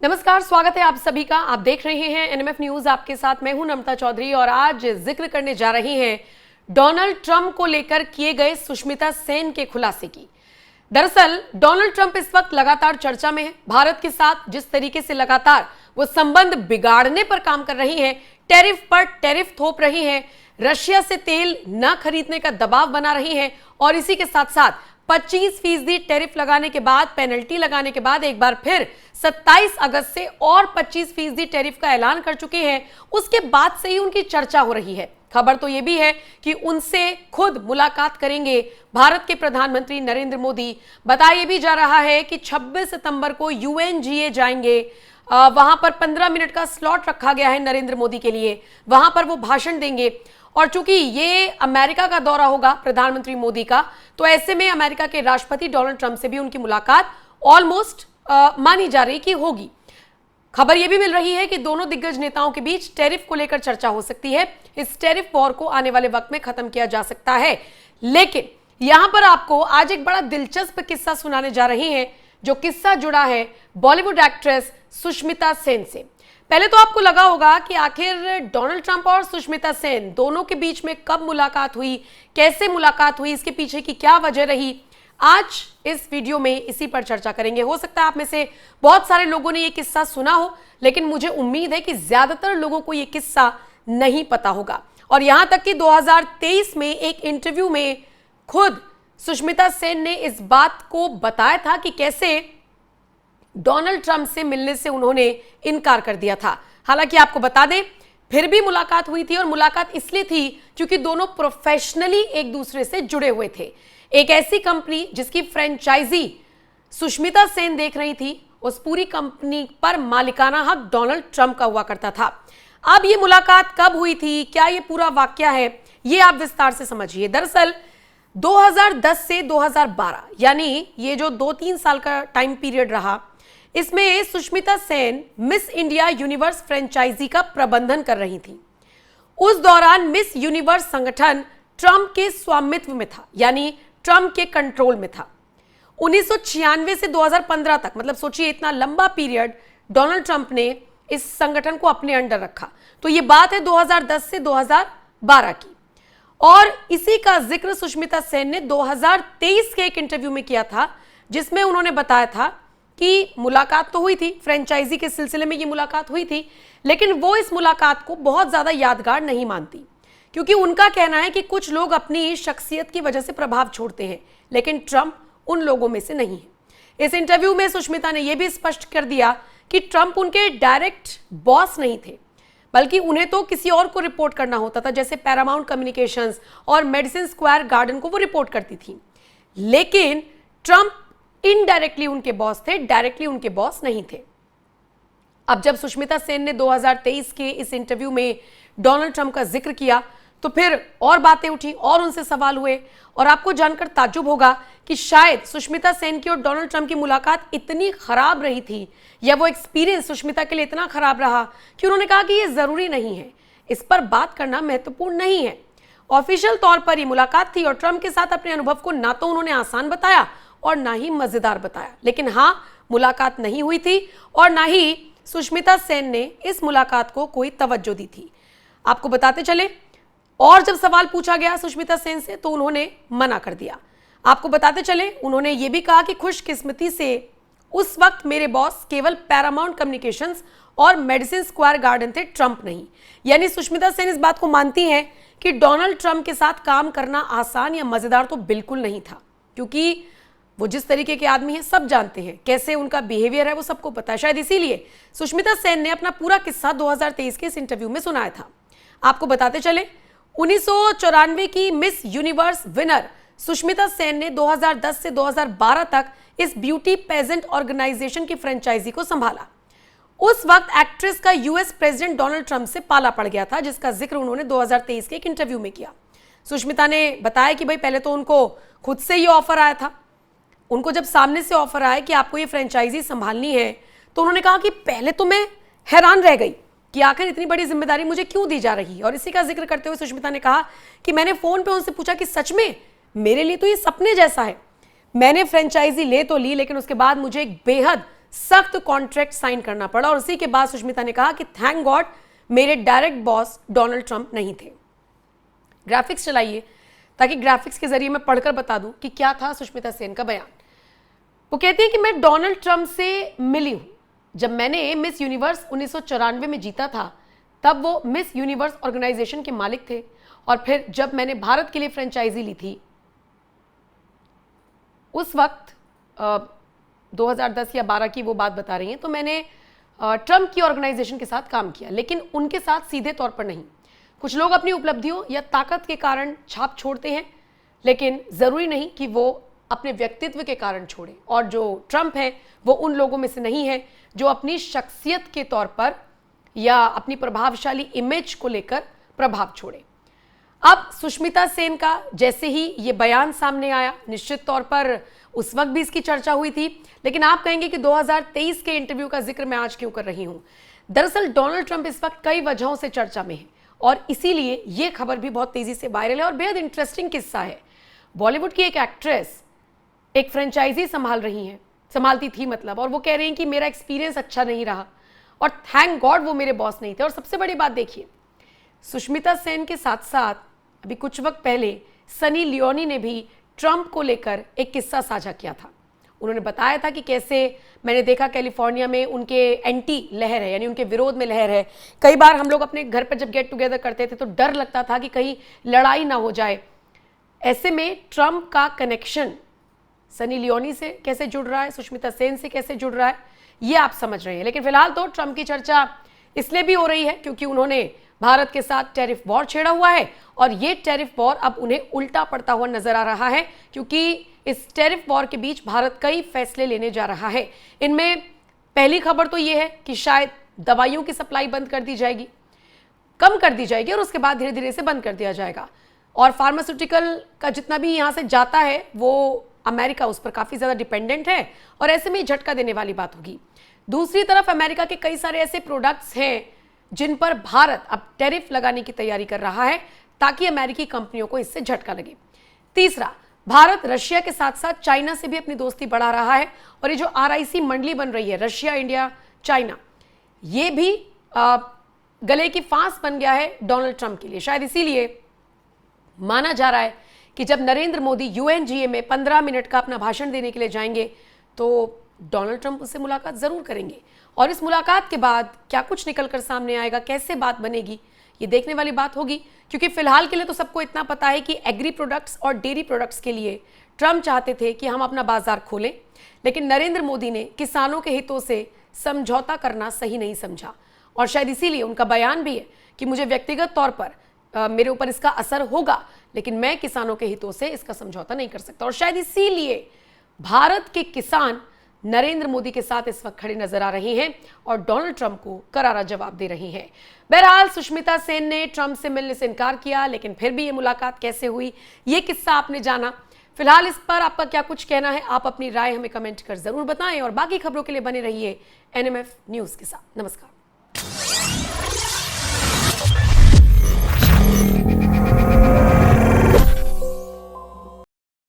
नमस्कार, स्वागत है आप सभी का। आप देख रहे हैं एनएमएफ न्यूज। आपके साथ मैं हूं नम्रता चौधरी और आज जिक्र करने जा रही हैं डोनाल्ड ट्रंप को लेकर किए गए सुष्मिता सेन के खुलासे की। दरअसल डोनाल्ड ट्रंप इस वक्त लगातार चर्चा में है। भारत के साथ जिस तरीके से लगातार वो संबंध बिगाड़ने पर काम कर रही है, टैरिफ पर टैरिफ थोप रही है, रशिया से तेल न खरीदने का दबाव बना रही है और इसी के साथ साथ 25% टैरिफ लगाने के बाद, पेनल्टी लगाने के बाद एक बार फिर 27 अगस्त से और 25% टैरिफ का ऐलान कर चुके हैं। उसके बाद से ही उनकी चर्चा हो रही है। खबर तो यह भी है कि उनसे खुद मुलाकात करेंगे भारत के प्रधानमंत्री नरेंद्र मोदी। बताया भी जा रहा है कि 26 सितंबर को यूएनजीए जाएंगे। वहां पर 15 मिनट का स्लॉट रखा गया है नरेंद्र मोदी के लिए। वहां पर वो भाषण देंगे और चूंकि ये अमेरिका का दौरा होगा प्रधानमंत्री मोदी का, तो ऐसे में अमेरिका के राष्ट्रपति डोनाल्ड ट्रंप से भी उनकी मुलाकात ऑलमोस्ट मानी जा रही कि होगी। खबर यह भी मिल रही है कि दोनों दिग्गज नेताओं के बीच टैरिफ को लेकर चर्चा हो सकती है। इस टैरिफ वॉर को आने वाले वक्त में खत्म किया जा सकता है। लेकिन यहां पर आपको आज एक बड़ा दिलचस्प किस्सा सुनाने जा रही हैं, जो किस्सा जुड़ा है बॉलीवुड एक्ट्रेस सुष्मिता सेन से। पहले तो आपको लगा होगा कि आखिर डोनाल्ड ट्रंप और सुष्मिता सेन दोनों के बीच में कब मुलाकात हुई, कैसे मुलाकात हुई, इसके पीछे की क्या वजह रही। आज इस वीडियो में इसी पर चर्चा करेंगे। हो सकता है आप में से बहुत सारे लोगों ने यह किस्सा सुना हो, लेकिन मुझे उम्मीद है कि ज्यादातर लोगों को यह किस्सा नहीं पता होगा। और यहां तक कि 2023 में एक इंटरव्यू में खुद सुष्मिता सेन ने इस बात को बताया था कि कैसे डोनाल्ड ट्रंप से मिलने से उन्होंने इनकार कर दिया था। हालांकि आपको बता दें, फिर भी मुलाकात हुई थी और मुलाकात इसलिए थी क्योंकि दोनों प्रोफेशनली एक दूसरे से जुड़े हुए थे। एक ऐसी कंपनी जिसकी फ्रेंचाइजी सुष्मिता सेन देख रही थी, उस पूरी कंपनी पर मालिकाना हक डोनाल्ड ट्रंप का हुआ करता था। अब ये मुलाकात कब हुई थी, क्या ये पूरा वाकया है, ये आप विस्तार से समझिए। दरअसल 2010 से 2012 यानी ये जो 2-3 साल का टाइम पीरियड रहा, इसमें Sushmita Sen Miss India Universe franchise का प्रबंधन कर रही थी। उस दौरान मिस यूनिवर्स संगठन ट्रंप के स्वामित्व में था, यानी ट्रंप के कंट्रोल में था। 1996 से 2015 तक, मतलब सोचिए इतना लंबा पीरियड डोनाल्ड ट्रंप ने इस संगठन को अपने अंडर रखा। तो यह बात है 2010 से 2012 की। और इसी का जिक्र सुष्मिता सेन ने 2023 के एक इंटरव्यू में किया था, जिसमें उन्होंने बताया था कि मुलाकात तो हुई थी, फ्रेंचाइजी के सिलसिले में ये मुलाकात हुई थी, लेकिन वो इस मुलाकात को बहुत ज्यादा यादगार नहीं मानती, क्योंकि उनका कहना है कि कुछ लोग अपनी शख्सियत की वजह से प्रभाव छोड़ते हैं, लेकिन ट्रंप उन लोगों में से नहीं है। इस इंटरव्यू में सुष्मिता ने यह भी स्पष्ट कर दिया कि ट्रंप उनके डायरेक्ट बॉस नहीं थे, बल्कि उन्हें तो किसी और को रिपोर्ट करना होता था, जैसे पैरामाउंट कम्युनिकेशंस और मेडिसिन स्क्वायर गार्डन को वो रिपोर्ट करती थी। लेकिन ट्रंप इनडायरेक्टली उनके बॉस थे, डायरेक्टली उनके बॉस नहीं थे। अब जब सुष्मिता सेन ने 2023 के इस इंटरव्यू में डोनाल्ड ट्रंप का जिक्र किया, तो फिर और बातें उठी और उनसे सवाल हुए। और आपको जानकर ताज्जुब होगा कि शायद सुष्मिता सेन की और डोनाल्ड ट्रंप की मुलाकात इतनी खराब रही थी, या वो एक्सपीरियंस सुष्मिता के लिए इतना खराब रहा कि उन्होंने कहा कि यह जरूरी नहीं है, इस पर बात करना महत्वपूर्ण नहीं है। ऑफिशियल तौर पर यह मुलाकात थी और ट्रंप के साथ अपने अनुभव को ना तो उन्होंने आसान बताया और ना ही मजेदार बताया। लेकिन हाँ, मुलाकात नहीं हुई थी और ना ही सुष्मिता सेन ने इस मुलाकात को कोई तवज्जो दी थी। आपको बताते चले, और जब सवाल पूछा गया सुष्मिता सेन से तो उन्होंने मना कर दिया। आपको बताते चले, उन्होंने ये भी कहा कि खुशकिस्मती से उस वक्त मेरे बॉस केवल पैरामाउंट कम्युनिकेशंस और मेडिसिन स्क्वायर गार्डन थे, ट्रंप नहीं। यानी सुष्मिता सेन इस बात को मानती हैं कि डोनाल्ड ट्रंप के साथ काम करना आसान या मजेदार तो बिल्कुल नहीं था, क्योंकि वो जिस तरीके के आदमी हैं सब जानते हैं, कैसे उनका बिहेवियर है वो सबको पता है। शायद इसीलिए सुष्मिता सेन ने अपना पूरा किस्सा 2023 के इस इंटरव्यू में सुनाया था। आपको बताते चले, 1994 की miss universe winner Sushmita Sen ने 2010 से 2012 तक इस ब्यूटी पेजेंट ऑर्गेनाइजेशन की फ्रेंचाइजी को संभाला। उस वक्त एक्ट्रेस का यूएस प्रेसिडेंट डोनाल्ड ट्रंप से पाला पड़ गया था, जिसका जिक्र उन्होंने 2023 के एक इंटरव्यू में किया। सुष्मिता ने बताया कि भाई पहले तो उनको खुद से ये ऑफर आया था। उनको जब सामने से ऑफर आया कि आपको ये फ्रेंचाइजी संभालनी है, तो उन्होंने कहा कि पहले तो मैं हैरान रह गई कि आखिर इतनी बड़ी जिम्मेदारी मुझे क्यों दी जा रही है। और इसी का जिक्र करते हुए सुष्मिता ने कहा कि मैंने फोन पे उनसे पूछा कि सच में मेरे लिए तो ये सपने जैसा है। मैंने फ्रेंचाइजी ले तो ली, लेकिन उसके बाद मुझे एक बेहद सख्त कॉन्ट्रैक्ट साइन करना पड़ा और उसी के बाद सुष्मिता ने कहा कि थैंक गॉड मेरे डायरेक्ट बॉस डोनाल्ड ट्रंप नहीं थे। ग्राफिक्स चलाइए ताकि ग्राफिक्स के जरिए मैं पढ़कर बता दूं कि क्या था सुष्मिता सेन का बयान। वो कहती है कि मैं डोनाल्ड ट्रंप से मिली हूं। जब मैंने मिस यूनिवर्स 1994 में जीता था तब वो मिस यूनिवर्स ऑर्गेनाइजेशन के मालिक थे, और फिर जब मैंने भारत के लिए फ्रेंचाइजी ली थी उस वक्त 2010 या 12 की वो बात बता रही हैं, तो मैंने ट्रंप की ऑर्गेनाइजेशन के साथ काम किया, लेकिन उनके साथ सीधे तौर पर नहीं। कुछ लोग अपनी उपलब्धियों या ताकत के कारण छाप छोड़ते हैं, लेकिन ज़रूरी नहीं कि वो अपने व्यक्तित्व के कारण छोड़े, और जो ट्रंप है वो उन लोगों में से नहीं है जो अपनी शख्सियत के तौर पर या अपनी प्रभावशाली इमेज को लेकर प्रभाव छोड़े। अब सुष्मिता सेन का जैसे ही ये बयान सामने आया, निश्चित तौर पर उस वक्त भी इसकी चर्चा हुई थी, लेकिन आप कहेंगे कि 2023 के इंटरव्यू का जिक्र मैं आज क्यों कर रही हूं। दरअसल डोनाल्ड ट्रंप इस वक्त कई वजहों से चर्चा में है, और इसीलिए ये खबर भी बहुत तेजी से वायरल है और बेहद इंटरेस्टिंग किस्सा है। बॉलीवुड की एक एक्ट्रेस एक फ्रेंचाइजी संभालती थी मतलब, और वो कह रही हैं कि मेरा एक्सपीरियंस अच्छा नहीं रहा और थैंक गॉड वो मेरे बॉस नहीं थे। और सबसे बड़ी बात देखिए, सुष्मिता सेन के साथ साथ अभी कुछ वक्त पहले सनी लियोनी ने भी ट्रंप को लेकर एक किस्सा साझा किया था। उन्होंने बताया था कि कैसे मैंने देखा कैलिफोर्निया में उनके एंटी लहर है, यानी उनके विरोध में लहर है। कई बार हम लोग अपने घर पर जब गेट टुगेदर करते थे तो डर लगता था कि कहीं लड़ाई ना हो जाए। ऐसे में ट्रंप का कनेक्शन सनी लियोनी से कैसे जुड़ रहा है, सुष्मिता सेन से कैसे जुड़ रहा है, ये आप समझ रहे हैं। लेकिन फिलहाल तो ट्रंप की चर्चा इसलिए भी हो रही है क्योंकि उन्होंने भारत के साथ टैरिफ वॉर छेड़ा हुआ है, और ये टैरिफ वॉर अब उन्हें उल्टा पड़ता हुआ नजर आ रहा है, क्योंकि इस टैरिफ वॉर के बीच भारत कई फैसले लेने जा रहा है। इनमें पहली खबर तो ये है कि शायद दवाइयों की सप्लाई बंद कर दी जाएगी, कम कर दी जाएगी, और उसके बाद धीरे धीरे से बंद कर दिया जाएगा। और फार्मास्यूटिकल का जितना भी यहाँ से जाता है वो अमेरिका उस पर काफ़ी ज़्यादा डिपेंडेंट है, और ऐसे में झटका देने वाली बात होगी। दूसरी तरफ अमेरिका के कई सारे ऐसे प्रोडक्ट्स हैं जिन पर भारत अब टैरिफ लगाने की तैयारी कर रहा है ताकि अमेरिकी कंपनियों को इससे झटका लगे। तीसरा, भारत रशिया के साथ साथ चाइना से भी अपनी दोस्ती बढ़ा रहा है, और ये जो RIC मंडली बन रही है रशिया, इंडिया, चाइना, ये भी गले की फांस बन गया है डोनाल्ड ट्रंप के लिए। शायद इसीलिए माना जा रहा है कि जब नरेंद्र मोदी UNGA में 15 मिनट का अपना भाषण देने के लिए जाएंगे तो डोनाल्ड ट्रंप उससे मुलाकात जरूर करेंगे, और इस मुलाकात के बाद क्या कुछ निकल कर सामने आएगा, कैसे बात बनेगी, ये देखने वाली बात होगी। क्योंकि फिलहाल के लिए तो सबको इतना पता है कि एग्री प्रोडक्ट्स और डेयरी प्रोडक्ट्स के लिए ट्रंप चाहते थे कि हम अपना बाजार खोलें, लेकिन नरेंद्र मोदी ने किसानों के हितों से समझौता करना सही नहीं समझा, और शायद इसीलिए उनका बयान भी है कि मुझे व्यक्तिगत तौर पर मेरे ऊपर इसका असर होगा, लेकिन मैं किसानों के हितों से इसका समझौता नहीं कर सकता। और शायद इसीलिए भारत के किसान नरेंद्र मोदी के साथ इस वक्त खड़े नजर आ रहे हैं और डोनाल्ड ट्रंप को करारा जवाब दे रहे हैं। बहरहाल सुष्मिता सेन ने ट्रंप से मिलने से इनकार किया, लेकिन फिर भी ये मुलाकात कैसे हुई, ये किस्सा आपने जाना। फिलहाल इस पर आपका क्या कुछ कहना है, आप अपनी राय हमें कमेंट कर जरूर बताएं, और बाकी खबरों के लिए बने रहिए NMF न्यूज के साथ। नमस्कार।